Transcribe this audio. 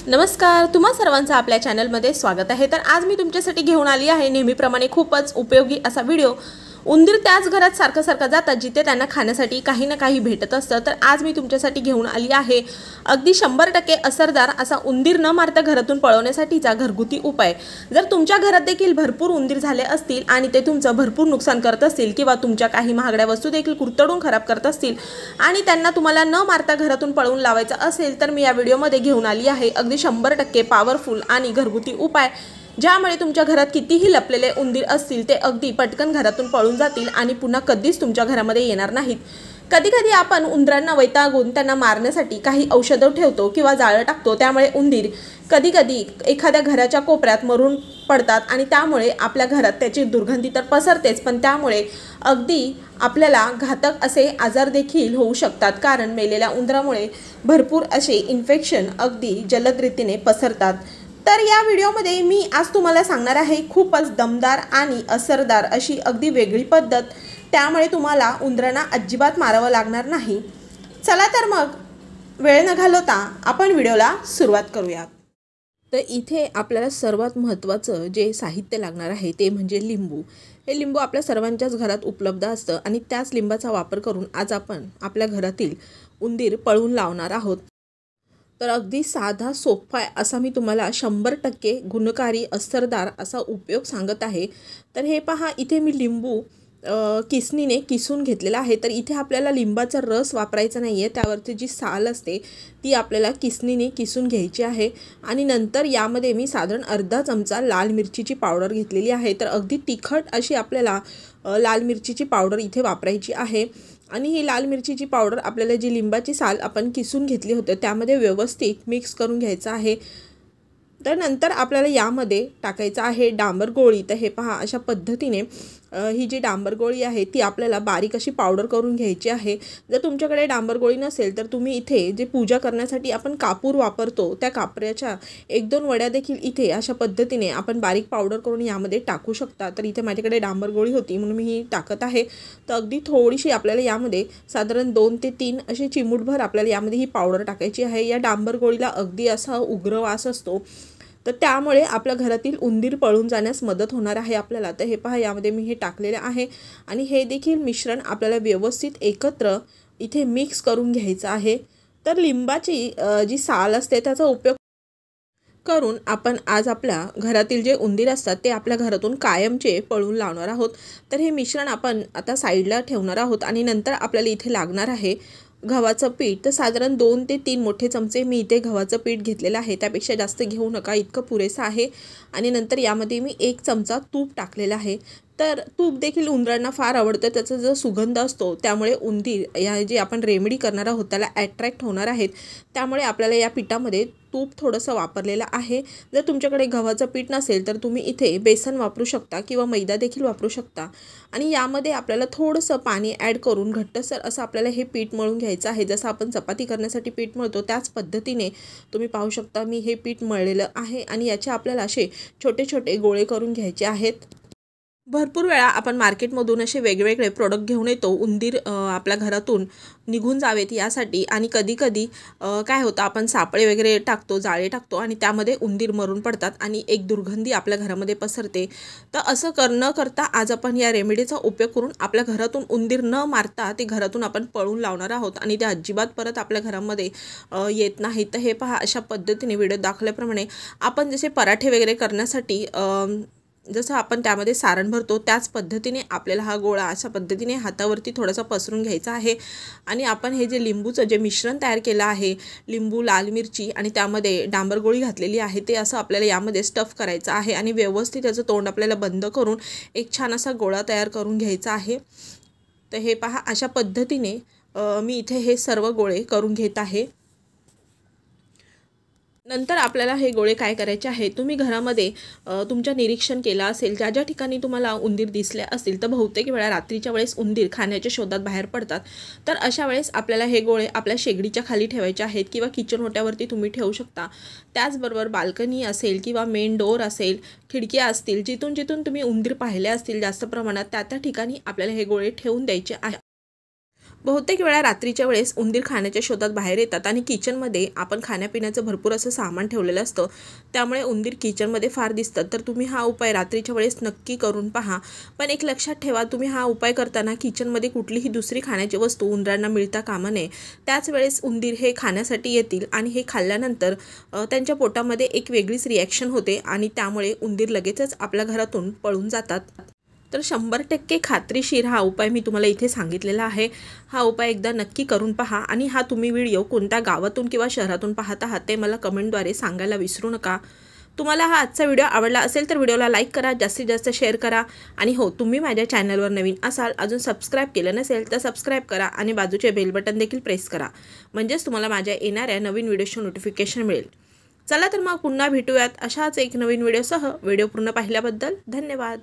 नमस्कार, तुम्हा सर्वांचं आपल्या चॅनलमध्ये स्वागत आहे। तर आज मी तुमच्यासाठी घेऊन आली आहे नेहमीप्रमाणे खूपच उपयोगी असा व्हिडिओ। उंदीर त्याच घरात सारखं जातात जिथे त्यांना खाण्यासाठी काही ना काही भेटत असतं। तर आज मी तुमच्यासाठी घेऊन आली आहे अगदी 100% असरदार असा उंदीर न मारता घरातून पळवण्यासाठीचा घरगुती उपाय। जर तुमच्या घरात देखील भरपूर उंदीर झाले असतील आणि ते तुमचं भरपूर नुकसान करत असतील किंवा तुमच्या काही महागड्या वस्तू देखील कुरतडून खराब करत असतील आणि त्यांना तुम्हाला न मारता घरातून पळवून लावायचं असेल तर मी या व्हिडिओमध्ये घेऊन आली आहे अगदी 100% पॉवरफुल आणि घरगुती उपाय, ज्यामुळे तुमच्या घरात कितीही लपलेले उंदीर असतील ते अगदी पटकन घरातून पळून जातील आणि पुन्हा कधीच तुमच्या घरामध्ये येणार नाहीत। कधी आपण उंदरांना वैतागून त्यांना मारण्यासाठी काही औषधं ठेवतो किंवा जाळं टाकतो, त्यामुळे उंदीर कधी एखाद्या घराच्या कोपऱ्यात मरून पडतात आणि त्यामुळे आपल्या घरात त्याची दुर्गंधी तर पसरतेच, पण त्यामुळे अगदी आपल्याला घातक असे आजार देखील होऊ शकतात। कारण मेलेल्या उंदरामुळे भरपूर असे इन्फेक्शन अगदी जलद रीतीने पसरतात। तर या व्हिडिओमध्ये मी आज तुम्हाला सांगणार आहे खूपच दमदार आणि असरदार अशी अगदी वेगळी पद्धत, त्यामुळे तुम्हाला उंदरांना अजिबात मारावं लागणार नाही। चला तर मग वेळ न घालवता आपण व्हिडिओला सुरुवात करूयात। तर इथे आपल्याला सर्वात महत्त्वाचं जे साहित्य लागणार आहे ते म्हणजे लिंबू। हे लिंबू आपल्या सर्वांच्याच घरात उपलब्ध असतं आणि त्याच लिंबाचा वापर करून आज आपण आपल्या घरातील उंदीर पळवून लावणार आहोत। तर अगदी साधा सोपा असा मी तुम्हाला 100% गुणकारी असरदार असा उपयोग सांगत आहे। तर हे पहा, इथे मी लिंबू किसणीने किसून घेतलेला आहे। तर इथे आपल्याला लिंबाचा रस वापरायचा नाही आहे, त्यावरची जी साल असते ती आपल्याला किसणीने किसून घ्यायची आहे। आणि नंतर यामध्ये मी साधारण अर्धा चमचा लाल मिरचीची पावडर घेतलेली आहे। तर अगदी तिखट अशी आपल्याला लाल मिरचीची पावडर इथे वापरायची आहे। आणि ही लाल मिरचीची पावडर आपल्याला जी लिंबाची साल आपण किसून घेतली होती त्यामध्ये व्यवस्थित मिक्स करून घ्यायचं आहे। तर नंतर आपल्याला यामध्ये टाकायचं आहे डांबर गोळी। तर हे पहा, अशा पद्धतीने ही जी डांबर गोळी आहे ती आपल्याला बारीक अशी पावडर करून घ्यायची आहे। जर तुमच्याकडे डांबर गोळी नसेल तर तुम्ही इथे जे पूजा करण्यासाठी आपण कापूर वापरतो त्या कापऱ्याच्या 1-2 वड्या देखील इथे अशा पद्धतीने आपण बारीक पावडर करून यामध्ये टाकू शकता। तर इथे माझ्याकडे डांबर गोळी होती म्हणून मी ही टाकत आहे। तर अगदी थोडीशी आपल्याला यामध्ये साधारण 2 ते 3 अशी चिमूटभर आपल्याला यामध्ये ही पावडर टाकायची आहे। या डांबर गोळीला अगदी असा उग्र वास असतो, तर त्यामुळे आपल्या घरातील उंदीर पळून जाण्यास मदत होणार आहे आपल्याला। तर हे पहा, यामध्ये मी हे टाकलेले आहे आणि हे देखील मिश्रण आपल्याला व्यवस्थित एकत्र इथे मिक्स करून घ्यायचं आहे। तर लिंबाची जी साल असते त्याचा उपयोग करून आपण आज आपल्या घरातील जे उंदीर असतात ते आपल्या घरातून कायमचे पळून लावणार आहोत। तर हे मिश्रण आपण आता साईडला ठेवणार आहोत आणि नंतर आपल्याला इथे लागणार आहे गव्हाचं पीठ। तर साधारण 2 ते 3 मोठे चमचे मी इथे गव्हाचं पीठ घेतलेलं आहे, त्यापेक्षा जास्त घेऊ नका, इतकं पुरेसं आहे। आणि नंतर यामध्ये मी 1 चमचा तूप टाकलेला आहे। तर तूप देखील उंदरांना फार आवडतं, त्याचा जो सुगंध असतो त्यामुळे उंदीर या जे आपण रेमेडी करणार आहोत त्याला ॲट्रॅक्ट होणार आहेत, त्यामुळे आपल्याला या पिठामध्ये तूप थोडंसं वापरलेलं आहे। जर तुमच्याकडे गव्हाचं पीठ नसेल तर तुम्ही इथे बेसन वापरू शकता किंवा मैदा देखील वापरू शकता। आणि यामध्ये आपल्याला थोडंसं पाणी ॲड करून घट्टसर असं आपल्याला हे पीठ मळून घ्यायचं आहे। जसं आपण चपाती करण्यासाठी पीठ मळतो त्याच पद्धतीने तुम्ही पाहू शकता मी हे पीठ मळलेलं आहे आणि याचे आपल्याला असे छोटे गोळे करून घ्यायचे आहेत। भरपूर वेळा आपण मार्केटमधून असे वेगवेगळे प्रोडक्ट घेऊन येतो उंदीर आपल्या घरातून निघून जावेत यासाठी, आणि कधी काय होतं, आपण सापळे वगैरे टाकतो, जाळे टाकतो आणि त्यामध्ये उंदीर मरून पडतात आणि एक दुर्गंधी आपल्या घरामध्ये पसरते। तर असं न करता आज आपण या रेमेडीचा उपयोग करून आपल्या घरातून उंदीर न मारता ते घरातून आपण पळून लावणार आहोत आणि ते अजिबात परत आपल्या घरामध्ये येत नाहीत। तर हे पहा, अशा पद्धतीने व्हिडिओ दाखवल्याप्रमाणे आपण जसे पराठे वगैरे करण्यासाठी जसं आपण त्यामध्ये सारण भरतो त्याच पद्धतीने आपल्याला हा गोळा अशा पद्धतीने हातावरती थोडासा पसरून घ्यायचा आहे। आणि आपण हे जे लिंबूचं जे मिश्रण तयार केलं आहे, लिंबू, लाल मिरची आणि त्यामध्ये डांबर गोळी घातलेली आहे, ते असं आपल्याला यामध्ये स्टफ करायचं आहे आणि व्यवस्थित त्याचं तोंड आपल्याला बंद करून एक छान असा गोळा तयार करून घ्यायचा आहे। तर हे पहा, अशा पद्धतीने मी इथे हे सर्व गोळे करून घेत आहे। नंतर आपल्याला हे गोळे काय करायचे आहे, तुम्ही घरामध्ये तुमच्या निरीक्षण केलं असेल, ज्या ठिकाणी तुम्हाला उंदीर दिसले असतील तर बहुतेक वेळा रात्रीच्या वेळेस उंदीर खाण्याच्या शोधात बाहेर पडतात। तर अशा वेळेस आपल्याला हे गोळे आपल्या शेगडीच्या खाली ठेवायचे आहेत किंवा किचन ओट्यावरती तुम्ही ठेवू शकता। त्याचबरोबर बाल्कनी असेल किंवा मेन डोअर असेल, खिडक्या असतील, जिथून तुम्ही उंदीर पाहिले असतील जास्त प्रमाणात त्या ठिकाणी आपल्याला हे गोळे ठेवून द्यायचे आहे। बहुतेक वेळा रात्रीच्या वेळेस उंदीर खाण्याच्या शोधात बाहेर येतात आणि किचनमध्ये आपण खाण्यापिण्याचं भरपूर असं सामान ठेवलेलं असतं, त्यामुळे उंदीर किचनमध्ये फार दिसतात. तर तुम्ही हा उपाय रात्रीच्या वेळेस नक्की करून पहा. पण एक लक्षात ठेवा, तुम्ही हा उपाय करताना किचनमध्ये कुठलीही दुसरी खाण्याची वस्तू उंदरांना मिळता कामा नये. त्याच वेळेस उंदीर हे खाण्यासाठी येतील आणि हे खाल्ल्यानंतर त्यांच्या पोटामध्ये एक वेगळीच रिॲक्शन होते आणि त्यामुळे उंदीर लगेचच आपल्या घरातून पळून जातात. तर 100% खात्रीशीर हा उपाय मी तुम्हाला इथे सांगितलेला आहे. हा उपाय एकदा नक्की करून पहा आणि हा तुम्ही व्हिडिओ कोणत्या गावातून किंवा शहरातून पाहत आहात ते मला कमेंटद्वारे सांगायला विसरू नका. तुम्हाला हा आजचा व्हिडिओ आवडला असेल तर व्हिडिओला लाईक करा, जास्तीत जास्त शेअर करा आणि हो, तुम्ही माझ्या चॅनलवर नवीन असाल, अजून सबस्क्राईब केलं नसेल तर सबस्क्राईब करा आणि बाजूचे बेल बटन देखील प्रेस करा, म्हणजेच तुम्हाला माझ्या येणाऱ्या नवीन व्हिडिओचे नोटिफिकेशन मिळेल. चला तर मग पुन्हा भेटूयात अशाच एक नवीन व्हिडिओसह. व्हिडिओ पूर्ण पाहिल्याबद्दल धन्यवाद.